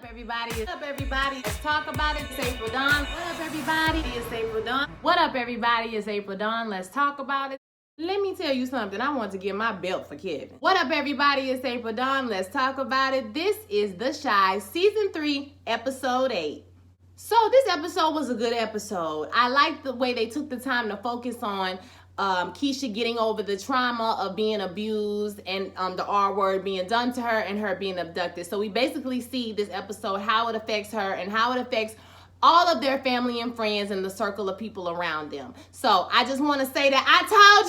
up, everybody? What's up, everybody? Let's talk about it. It's April Dawn. What up, everybody? It's April Dawn. What up, everybody? It's April Dawn. Let's talk about it. Let me tell you something. I want to get my belt for Kevin. What up, everybody? It's April Dawn. Let's talk about it. This is The Shy, Season 3, Episode 8. So this episode was a good episode. I liked the way they took the time to focus on Keisha getting over the trauma of being abused and the R word being done to her and her being abducted. So we basically see this episode, how it affects her and how it affects all of their family and friends and the circle of people around them. So I just want to say that I told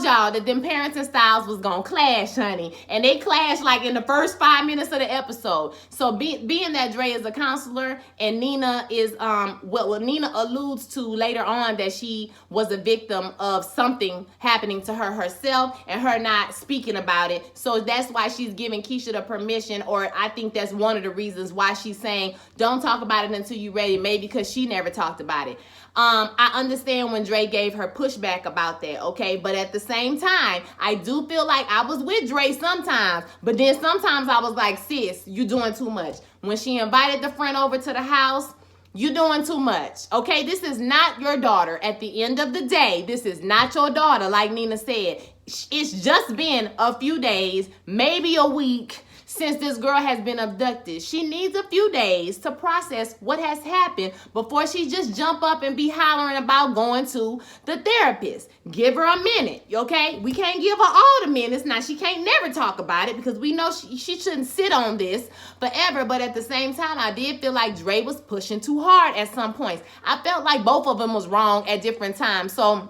y'all that them parenting styles was gonna clash, honey. And they clashed like in the first 5 minutes of the episode. So being that Dre is a counselor and Nina is, what Nina alludes to later on, that she was a victim of something happening to her herself and her not speaking about it. So that's why she's giving Keisha the permission, or I think that's one of the reasons why she's saying, don't talk about it until you're ready, maybe because she never talked about it. I understand when Dre gave her pushback about that, okay? But at the same time, I do feel like I was with Dre sometimes, but then sometimes I was like, sis, you doing too much. When she invited the friend over to the house, you doing too much, okay? This is not your daughter. At the end of the day, this is not your daughter, like Nina said. It's just been a few days, maybe a week, since this girl has been abducted. She needs a few days to process what has happened before she just jump up and be hollering about going to the therapist. Give her a minute, okay? We can't give her all the minutes. Now, she can't never talk about it because we know she shouldn't sit on this forever. But at the same time, I did feel like Dre was pushing too hard at some points. I felt like both of them was wrong at different times. So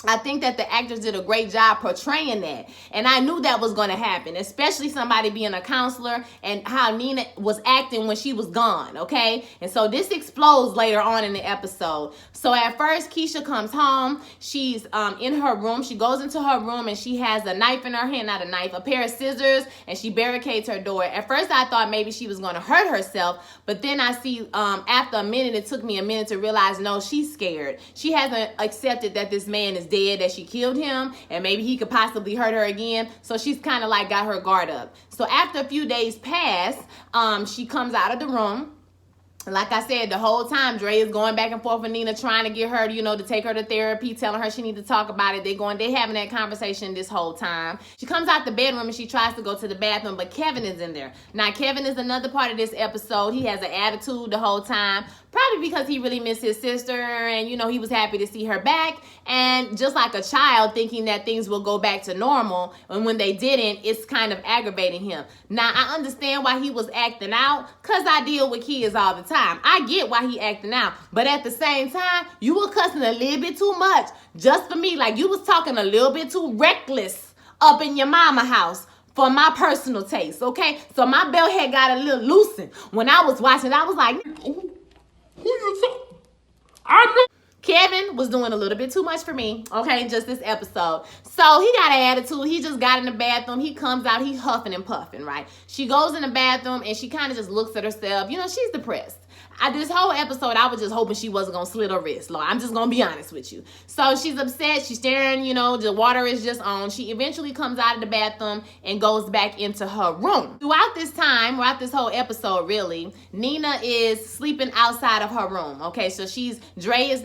I think that the actors did a great job portraying that. And I knew that was going to happen, especially somebody being a counselor and how Nina was acting when she was gone, okay? And so this explodes later on in the episode. So at first, Keisha comes home. She's in her room. She goes into her room and she has a knife in her hand, not a knife, a pair of scissors, and she barricades her door. At first, I thought maybe she was going to hurt herself, but then I see after a minute, it took me a minute to realize, no, she's scared. She hasn't accepted that this man is dead, that she killed him, and maybe he could possibly hurt her again. So she's kind of like got her guard up. So after a few days pass, she comes out of the room. Like I said, the whole time, Dre is going back and forth with Nina, trying to get her, to take her to therapy, telling her she needs to talk about it. They having that conversation this whole time. She comes out the bedroom and she tries to go to the bathroom, but Kevin is in there. Now, Kevin is another part of this episode. He has an attitude the whole time, probably because he really missed his sister and, he was happy to see her back. And just like a child thinking that things will go back to normal, and when they didn't, it's kind of aggravating him. Now, I understand why he was acting out, because I deal with kids all the time. I get why he acting out, but at the same time, you were cussing a little bit too much just for me. Like, you was talking a little bit too reckless up in your mama house for my personal taste, okay? So my belt head got a little loosened when I was watching. I was like, who you talking? I know. Kevin was doing a little bit too much for me, okay, just this episode. So he got an attitude. He just got in the bathroom. He comes out. He huffing and puffing, right? She goes in the bathroom, and she kind of just looks at herself. She's depressed. This whole episode, I was just hoping she wasn't going to slit her wrist. Lord, I'm just going to be honest with you. So she's upset. She's staring, the water is just on. She eventually comes out of the bathroom and goes back into her room. Throughout this whole episode, really, Nina is sleeping outside of her room. Okay, so Dre is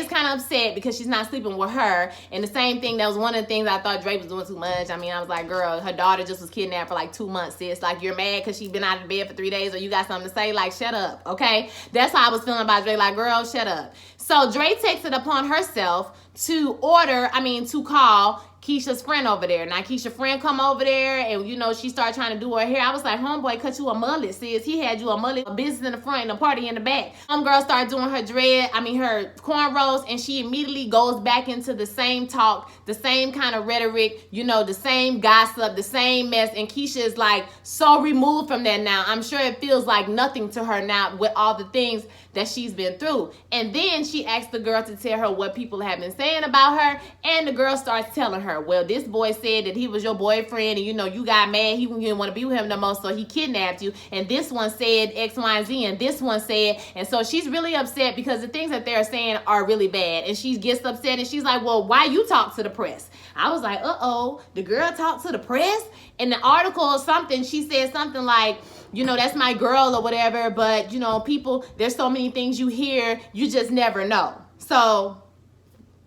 kind of upset because she's not sleeping with her. And the same thing, that was one of the things I thought Dre was doing too much. I was like, girl, her daughter just was kidnapped for like 2 months, sis. Like, you're mad because she's been out of bed for 3 days, or you got something to say? Like, shut up, okay? That's how I was feeling about Dre. Like, girl, shut up. So Dre takes it upon herself to call Keisha's friend over there. Now, Keisha's friend come over there and, she started trying to do her hair. I was like, homeboy, cut you a mullet, sis. He had you a mullet, a business in the front and a party in the back. Girl started doing her her cornrows, and she immediately goes back into the same talk, the same kind of rhetoric, the same gossip, the same mess. And Keisha is like so removed from that now. I'm sure it feels like nothing to her now with all the things that she's been through. And then she asked the girl to tell her what people have been saying about her. And the girl starts telling her, well, this boy said that he was your boyfriend and, you know, you got mad. He didn't want to be with him no more, so he kidnapped you. And this one said X, Y, and Z. And this one said, and so she's really upset because the things that they're saying are really bad. And she gets upset and she's like, well, why you talk to the press? I was like, uh-oh, the girl talked to the press? In the article or something, she said something like, you know, that's my girl or whatever, but, you know, people, there's so many things you hear, you just never know. So,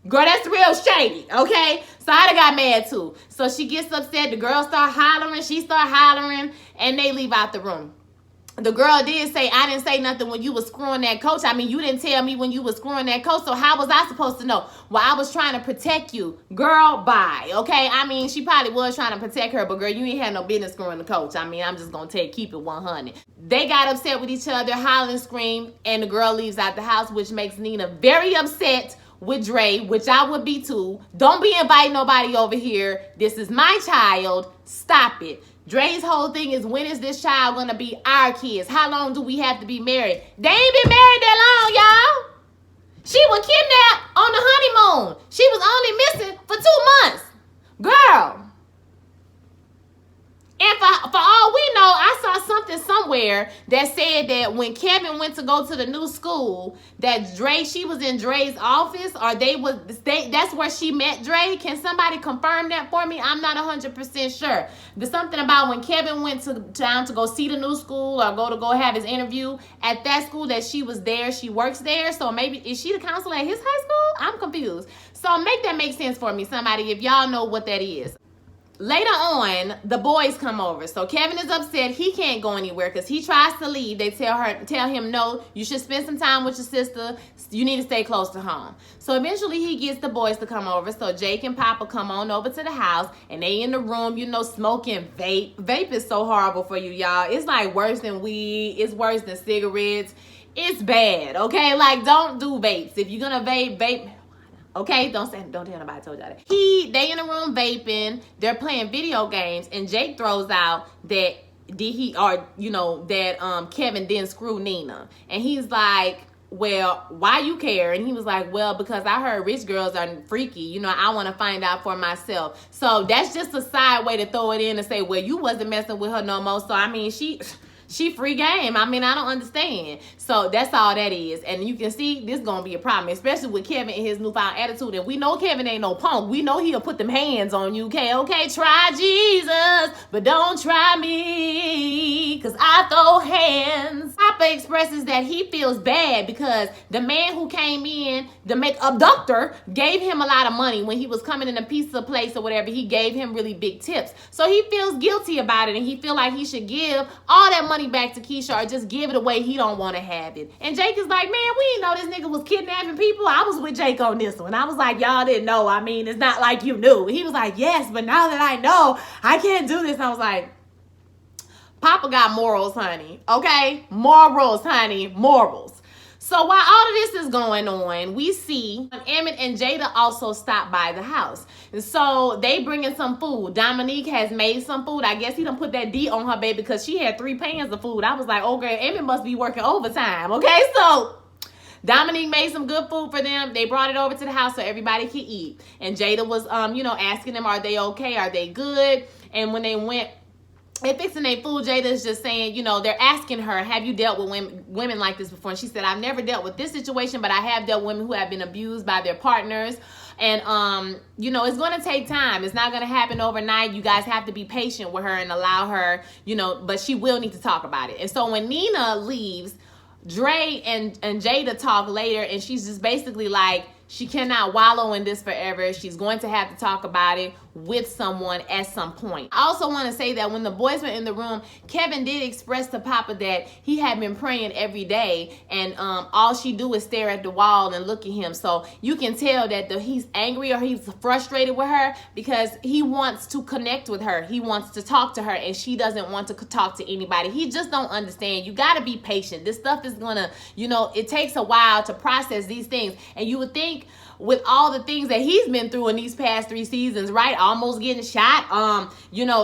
girl, that's real shady, okay? So I got mad too. So she gets upset, the girl start hollering, she start hollering, and they leave out the room. The girl did say, I didn't say nothing when you was screwing that coach. I mean, you didn't tell me when you was screwing that coach, so how was I supposed to know? Well, I was trying to protect you. Girl, bye, okay? I mean, she probably was trying to protect her, but girl, you ain't had no business screwing the coach. I mean, I'm just going to keep it 100. They got upset with each other, holler and scream, and the girl leaves out the house, which makes Nina very upset with Dre, which I would be too. Don't be inviting nobody over here. This is my child. Stop it. Dre's whole thing is, when is this child gonna be our kids? How long do we have to be married? They ain't been married that long, y'all. She was kidnapped on the honeymoon. She was only missing for 2 months. Girl. And for all we know, I saw something somewhere that said that when Kevin went to go to the new school, that she was in Dre's office, or that's where she met Dre. Can somebody confirm that for me? I'm not 100% sure. There's something about when Kevin went to town to go see the new school or go have his interview at that school, that she was there. She works there. So maybe, is she the counselor at his high school? I'm confused. So make that make sense for me, somebody, if y'all know what that is. Later on, the boys come over. So Kevin is upset. He can't go anywhere because he tries to leave. They tell him, no, you should spend some time with your sister. You need to stay close to home. So eventually he gets the boys to come over. So Jake and Papa come on over to the house, and they in the room, you know, smoking vape. Vape is so horrible for you, y'all. It's like worse than weed. It's worse than cigarettes. It's bad, okay? Like, don't do vapes. If you're gonna vape. Okay, don't tell nobody I told y'all that. They in the room vaping, they're playing video games, and Jake throws out that Kevin didn't screw Nina. And he's like, well, why you care? And he was like, well, because I heard rich girls are freaky. You know, I want to find out for myself. So that's just a side way to throw it in and say, well, you wasn't messing with her no more. So, I mean, she free game. I mean, I don't understand. So that's all that is. And you can see this going to be a problem, especially with Kevin and his newfound attitude. And we know Kevin ain't no punk. We know he'll put them hands on you, okay? Okay, try Jesus, but don't try me, because I throw hands. Papa expresses that he feels bad because the man who came in, the abductor, gave him a lot of money when he was coming in a pizza place or whatever. He gave him really big tips. So he feels guilty about it, and he feel like he should give all that money back to Keisha, or just give it away. He don't want to have it. And Jake is like, man, we didn't know this nigga was kidnapping people. I was with Jake on this one. I was like, y'all didn't know. I mean, it's not like you knew. He was like, yes, but now that I know, I can't do this. And I was like, Papa got morals, honey. Okay? Morals, honey. Morals. So while all of this is going on, we see Emmett and Jada also stop by the house. And so they bring in some food. Dominique has made some food. I guess he done put that D on her baby because she had 3 pans of food. I was like, oh girl, Emmett must be working overtime. Okay, so Dominique made some good food for them. They brought it over to the house so everybody could eat. And Jada was, asking them, are they okay? Are they good? And when they went, they fixing their food, Jada's just saying, they're asking her, have you dealt with women like this before? And she said, I've never dealt with this situation, but I have dealt with women who have been abused by their partners. And, it's going to take time. It's not going to happen overnight. You guys have to be patient with her and allow her, but she will need to talk about it. And so when Nina leaves, Dre and Jada talk later, and she's just basically like, she cannot wallow in this forever. She's going to have to talk about it with someone at some point. I also want to say that when the boys were in the room, Kevin did express to Papa that he had been praying every day, and all she do is stare at the wall and look at him. So you can tell that he's angry or he's frustrated with her because he wants to connect with her. He wants to talk to her, and she doesn't want to talk to anybody. He just don't understand. You got to be patient. This stuff is gonna, it takes a while to process these things. And you would think with all the things that he's been through in these past 3 seasons, right? Almost getting shot,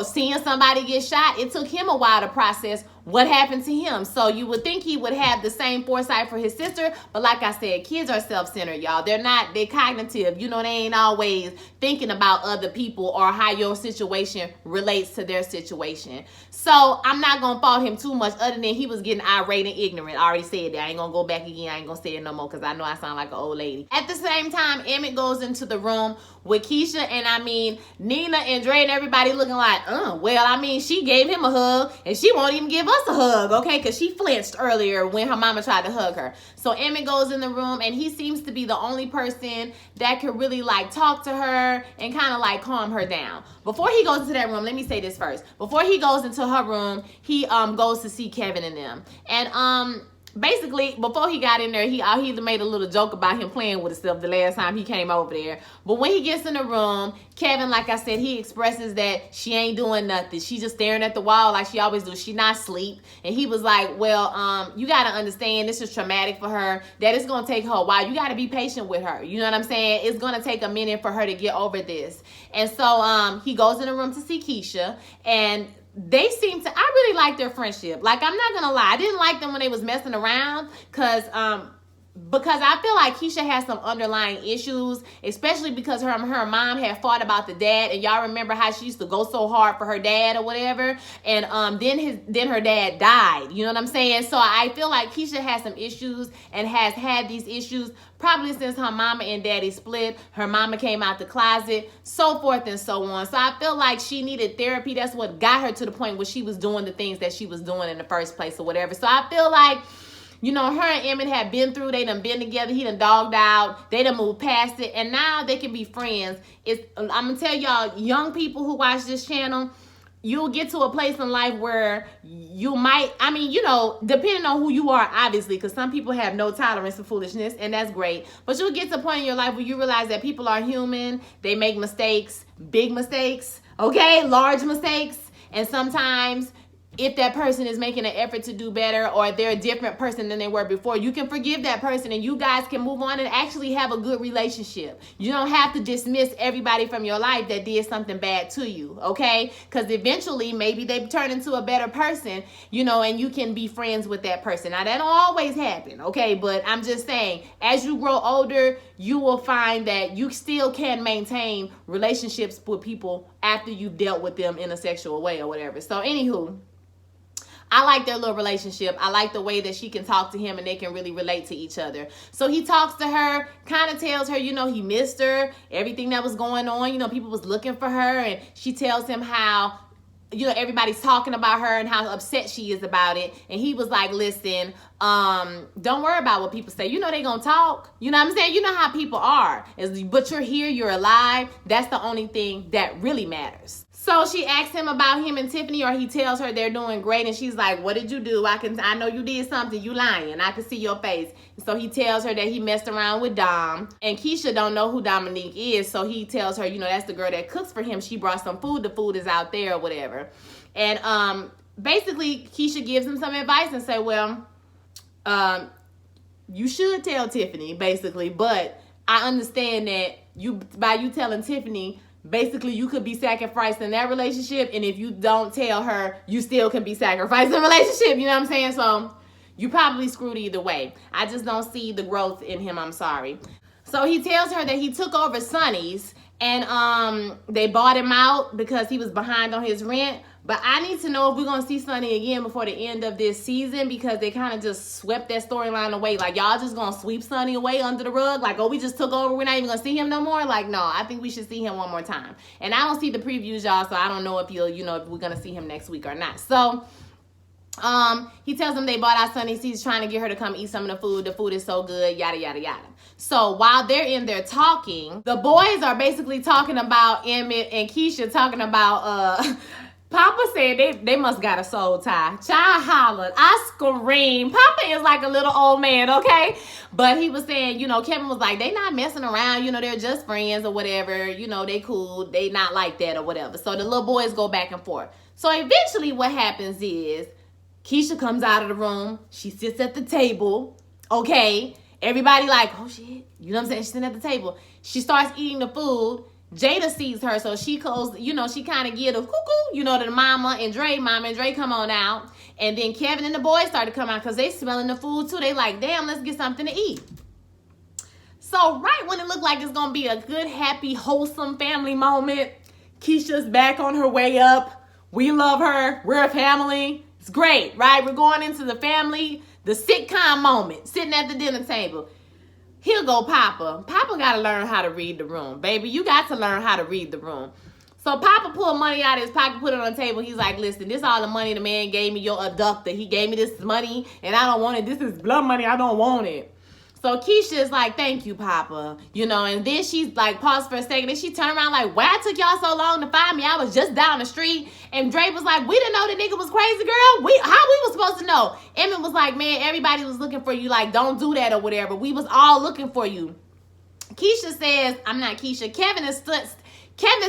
seeing somebody get shot. It took him a while to process what happened to him. So you would think he would have the same foresight for his sister, but like I said, kids are self-centered, y'all. They're cognitive. You know, they ain't always thinking about other people or how your situation relates to their situation. So I'm not gonna fault him too much, other than he was getting irate and ignorant. I already said that. I ain't gonna go back again. I ain't gonna say it no more because I know I sound like an old lady. At the same time, Emmett goes into the room with Keisha, and I mean, Nina and Dre and everybody looking like, well, I mean, she gave him a hug, and she won't even give us a hug, okay? Because she flinched earlier when her mama tried to hug her. So Emmett goes in the room, and he seems to be the only person that could really, like, talk to her and kind of, like, calm her down. Before he goes into that room, let me say this first. Before he goes into her room, he goes to see Kevin and them. And, basically, before he got in there, he made a little joke about him playing with himself the last time he came over there. But when he gets in the room, Kevin, like I said, he expresses that she ain't doing nothing. She just staring at the wall like she always do. She not asleep. And he was like, well, you got to understand this is traumatic for her, that it's going to take her a while. You got to be patient with her. You know what I'm saying? It's going to take a minute for her to get over this. And so he goes in the room to see Keisha, and they seem to, I really like their friendship. Like, I'm not gonna lie, I didn't like them when they was messing around, because I feel like Keisha has some underlying issues, especially because her mom had fought about the dad, and y'all remember how she used to go so hard for her dad or whatever, and then her dad died. You know what I'm saying? So I feel like Keisha has some issues and has had these issues probably since her mama and daddy split. Her mama came out the closet, so forth and so on. So I feel like she needed therapy. That's what got her to the point where she was doing the things that she was doing in the first place or whatever. So I feel like, you know, her and Emmett had been through, they done been together, he done dogged out, they done moved past it, and now they can be friends. I'm gonna tell y'all, young people who watch this channel, you'll get to a place in life where you might, I mean, you know, depending on who you are, obviously, because some people have no tolerance for foolishness, and that's great. But you'll get to a point in your life where you realize that people are human, they make mistakes, big mistakes, okay, large mistakes, and sometimes if that person is making an effort to do better, or they're a different person than they were before, you can forgive that person and you guys can move on and actually have a good relationship. You don't have to dismiss everybody from your life that did something bad to you, okay? Because eventually maybe they turn into a better person, you know, and you can be friends with that person. Now, that don't always happen, okay? But I'm just saying, as you grow older, you will find that you still can maintain relationships with people after you've dealt with them in a sexual way or whatever. So anywho, I like their little relationship. I like the way that she can talk to him and they can really relate to each other. So he talks to her, kind of tells her, you know, he missed her, everything that was going on. You know, people was looking for her, and she tells him how, you know, everybody's talking about her and how upset she is about it. And he was like, listen, don't worry about what people say. You know, they gonna talk. You know what I'm saying? You know how people are. But you're here, you're alive. That's the only thing that really matters. So she asks him about him and Tiffany, or he tells her they're doing great, and she's like, what did you do? I know you did something. You lying. I can see your face. So he tells her that he messed around with Dom, and Keisha don't know who Dominique is, so he tells her, you know, that's the girl that cooks for him. She brought some food. The food is out there or whatever. And basically Keisha gives him some advice and say, well, you should tell Tiffany, basically, but I understand that by you telling Tiffany, basically, you could be sacrificed in that relationship, and if you don't tell her, you still can be sacrificed in the relationship. You know what I'm saying? So you probably screwed either way. I just don't see the growth in him. I'm sorry. So he tells her that he took over Sonny's, and they bought him out because he was behind on his rent. But I need to know if we're going to see Sonny again before the end of this season, because they kind of just swept that storyline away. Like, y'all just going to sweep Sonny away under the rug? Like, oh, we just took over, we're not even going to see him no more? Like, no, I think we should see him one more time. And I don't see the previews, y'all, so I don't know if if we're going to see him next week or not. So he tells them they bought out Sonny. He's trying to get her to come eat some of the food. The food is so good, yada, yada, yada. So while they're in there talking, the boys are basically talking about Emmett and Keisha, talking about, Papa said they must got a soul tie. Child hollered. I screamed. Papa is like a little old man, okay? But he was saying, you know, Kevin was like, they not messing around. You know, they're just friends or whatever. You know, they cool. They not like that or whatever. So the little boys go back and forth. So eventually what happens is Keisha comes out of the room. She sits at the table, okay? Everybody like, oh, shit. You know what I'm saying? She's sitting at the table. She starts eating the food. Jada sees her, so she goes, she kind of get a cuckoo, to the mama and Dre. Mama and Dre come on out. And then Kevin and the boys start to come out because they smelling the food too. They like, damn, let's get something to eat. So right when it looked like it's going to be a good, happy, wholesome family moment, Keisha's back on her way up. We love her. We're a family. It's great, right? We're going into the family, the sitcom moment, sitting at the dinner table. Here go Papa. Papa got to learn how to read the room. Baby, you got to learn how to read the room. So Papa pulled money out of his pocket, put it on the table. He's like, listen, this all the money the man gave me, your abductor. He gave me this money, and I don't want it. This is blood money. I don't want it. So Keisha is like, thank you, Papa. And then she's like, paused for a second. And she turned around like, why it took y'all so long to find me? I was just down the street. And Dre was like, we didn't know the nigga was crazy, girl. How we was supposed to know? Emmett was like, man, everybody was looking for you. Like, don't do that or whatever. We was all looking for you. Keisha says, I'm not Keisha. Kevin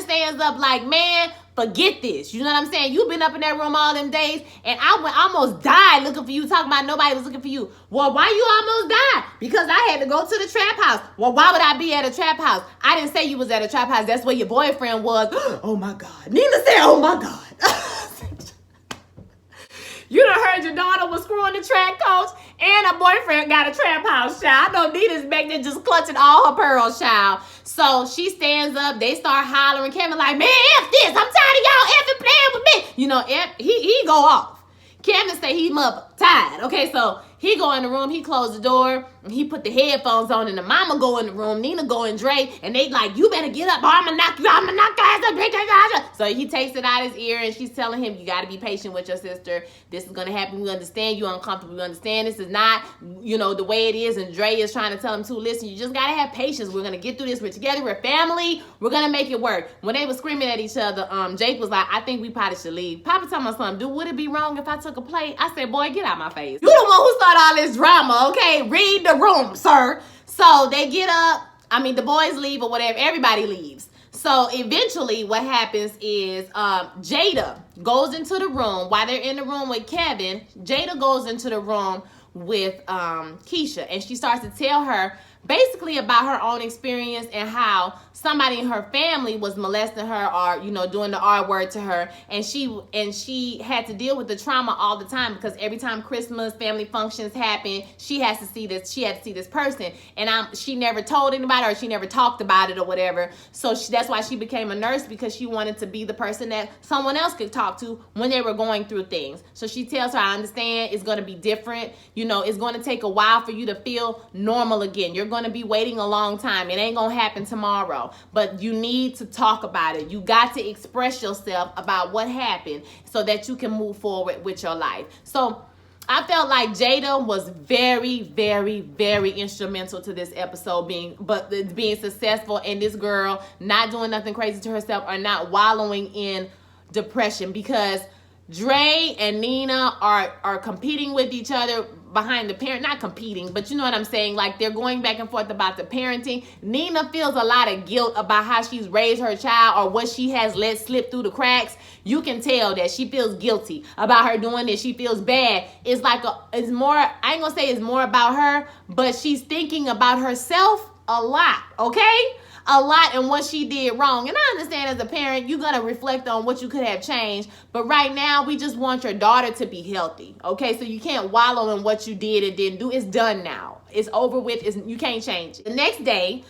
stands up like, man, forget this. You know what I'm saying? You've been up in that room all them days, and I almost died looking for you, talking about nobody was looking for you. Well, why you almost died? Because I had to go to the trap house. Well, why would I be at a trap house? I didn't say you was at a trap house. That's where your boyfriend was. Oh, my God. Nina said, oh, my God. You done heard your daughter was screwing the track coach, and her boyfriend got a trap house, child. I know Nina's back there just clutching all her pearls, child. So she stands up. They start hollering. Kevin like, man, F this. I'm tired of y'all effing playing with me. He go off. Kevin say he tired. Okay, so he go in the room. He closed the door. And he put the headphones on, and the mama go in the room. Nina go and Dre, and they like, you better get up, or I'm gonna knock you out. I'm gonna knock your ass up. So he takes it out his ear, and she's telling him, you got to be patient with your sister. This is gonna happen. We understand you uncomfortable. We understand this is not, the way it is. And Dre is trying to tell him too. Listen, you just gotta have patience. We're gonna get through this. We're together. We're family. We're gonna make it work. When they were screaming at each other, Jake was like, I think we probably should leave. Papa told my son, dude, would it be wrong if I took a plate? I said, boy, get out my face. You the one who started all this drama, okay? Read the room, sir. So they get up. The boys leave or whatever. Everybody leaves. So eventually what happens is Jada goes into the room. While they're in the room with Kevin, Jada goes into the room with Keisha. And she starts to tell her basically about her own experience and how somebody in her family was molesting her or, doing the R word to her. And she had to deal with the trauma all the time because every time Christmas, family functions happen, she had to see this person. And she never told anybody, or she never talked about it or whatever. So that's why she became a nurse, because she wanted to be the person that someone else could talk to when they were going through things. So she tells her, I understand it's going to be different. It's going to take a while for you to feel normal again. You're going to be waiting a long time. It ain't going to happen tomorrow. But you need to talk about it. You got to express yourself about what happened so that you can move forward with your life. So I felt like Jada was very, very, very instrumental to this episode being successful, and this girl not doing nothing crazy to herself or not wallowing in depression, because Dre and Nina are competing with each other behind the parent, not competing, but you know what I'm saying? Like, they're going back and forth about the parenting. Nina feels a lot of guilt about how she's raised her child or what she has let slip through the cracks. You can tell that she feels guilty about her doing this. She feels bad. It's more, I ain't gonna say it's more about her, but she's thinking about herself a lot, okay? A lot and what she did wrong. And I understand as a parent, you're going to reflect on what you could have changed. But right now, we just want your daughter to be healthy. Okay, so you can't wallow in what you did and didn't do. It's done now. It's over with. You can't change it. The next day,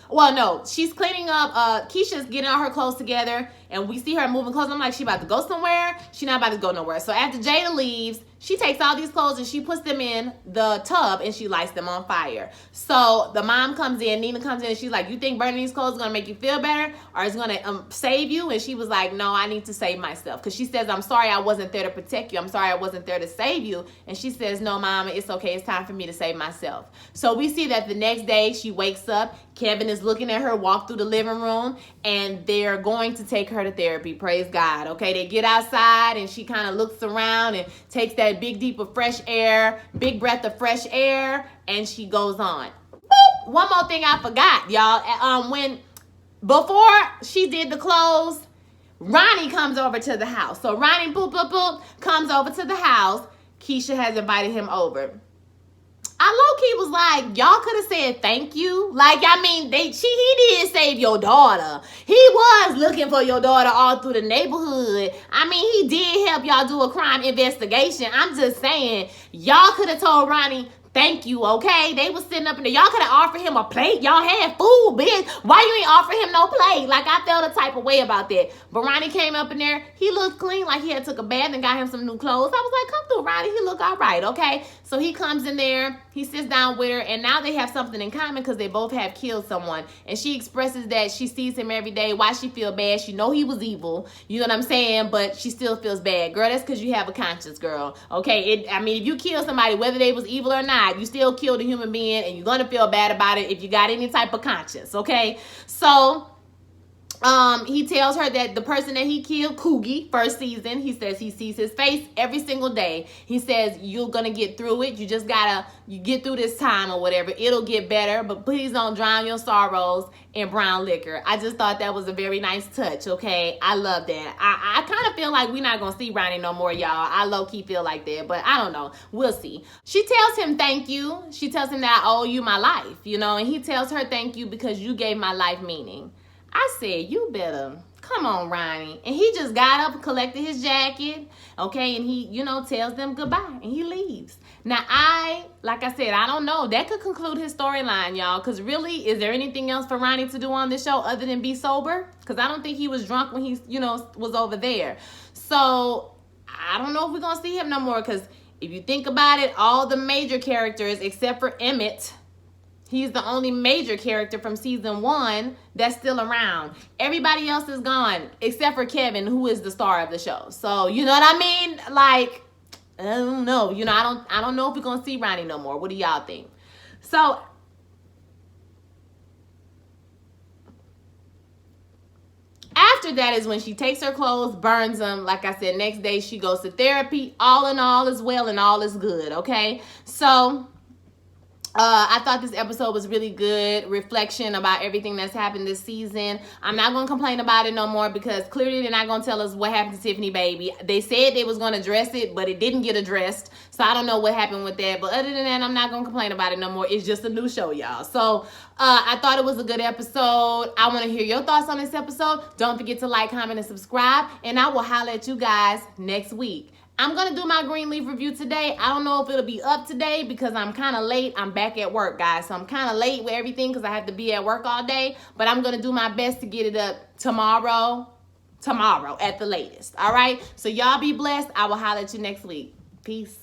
she's cleaning up. Keisha's getting all her clothes together. And we see her moving clothes. I'm like, she about to go somewhere? She not about to go nowhere. So after Jada leaves, she takes all these clothes and she puts them in the tub and she lights them on fire. So the mom comes in, Nina comes in, and she's like, you think burning these clothes is going to make you feel better or it's going to save you? And she was like, no, I need to save myself. Because she says, I'm sorry I wasn't there to protect you. I'm sorry I wasn't there to save you. And she says, no, mama, it's okay. It's time for me to save myself. So we see that the next day she wakes up. Kevin is looking at her walk through the living room, and they're going to take her to therapy. Praise God. Okay, they get outside and she kind of looks around and takes that big deep of fresh air, big breath of fresh air, and she goes on. Boop. One more thing I forgot, y'all. Before she did the clothes, Ronnie comes over to the house. So Ronnie, boop, boop, boop, comes over to the house. Keisha has invited him over. I low-key was like, y'all could have said thank you. Like, I mean, he did save your daughter. He was looking for your daughter all through the neighborhood. I mean, he did help y'all do a crime investigation. I'm just saying, y'all could have told Ronnie, thank you, okay? They was sitting up in there. Y'all could have offered him a plate. Y'all had food, bitch. Why you ain't offer him no plate? Like, I felt a type of way about that. But Ronnie came up in there. He looked clean, like he had took a bath and got him some new clothes. I was like, come through, Ronnie. He look all right, okay? So he comes in there. He sits down with her, and now they have something in common because they both have killed someone. And she expresses that she sees him every day. Why she feel bad? She know he was evil. You know what I'm saying? But she still feels bad. Girl, that's because you have a conscience, girl. Okay? I mean, if you kill somebody, whether they was evil or not, you still killed a human being, and you're going to feel bad about it if you got any type of conscience, okay? So he tells her that the person that he killed, Coogie, first season, he says he sees his face every single day. He says, you're going to get through it. You just you get through this time or whatever. It'll get better, but please don't drown your sorrows in brown liquor. I just thought that was a very nice touch, okay? I love that. I kind of feel like we're not going to see Ronnie no more, y'all. I low-key feel like that, but I don't know. We'll see. She tells him thank you. She tells him that I owe you my life, you know, and he tells her thank you because you gave my life meaning. I said, you better, come on, Ronnie. And he just got up and collected his jacket, okay, and he, you know, tells them goodbye, and he leaves. Now, like I said, I don't know. That could conclude his storyline, y'all, because really, is there anything else for Ronnie to do on this show other than be sober? Because I don't think he was drunk when he, you know, was over there. So, I don't know if we're going to see him no more, because if you think about it, all the major characters, except for Emmett, he's the only major character from season 1 that's still around. Everybody else is gone, except for Kevin, who is the star of the show. So, you know what I mean? Like, I don't know. You know, I don't know if we're going to see Ronnie no more. What do y'all think? So, after that is when she takes her clothes, burns them. Like I said, next day she goes to therapy. All in all is well and all is good, okay? So, I thought this episode was really good. Reflection about everything that's happened this season. I'm not going to complain about it no more because clearly they're not going to tell us what happened to Tiffany Baby. They said they was going to address it, but it didn't get addressed. So I don't know what happened with that. But other than that, I'm not going to complain about it no more. It's just a new show, y'all. So I thought it was a good episode. I want to hear your thoughts on this episode. Don't forget to like, comment, and subscribe. And I will holler at you guys next week. I'm going to do my Greenleaf review today. I don't know if it'll be up today because I'm kind of late. I'm back at work, guys. So I'm kind of late with everything because I have to be at work all day. But I'm going to do my best to get it up tomorrow at the latest. All right? So y'all be blessed. I will holler at you next week. Peace.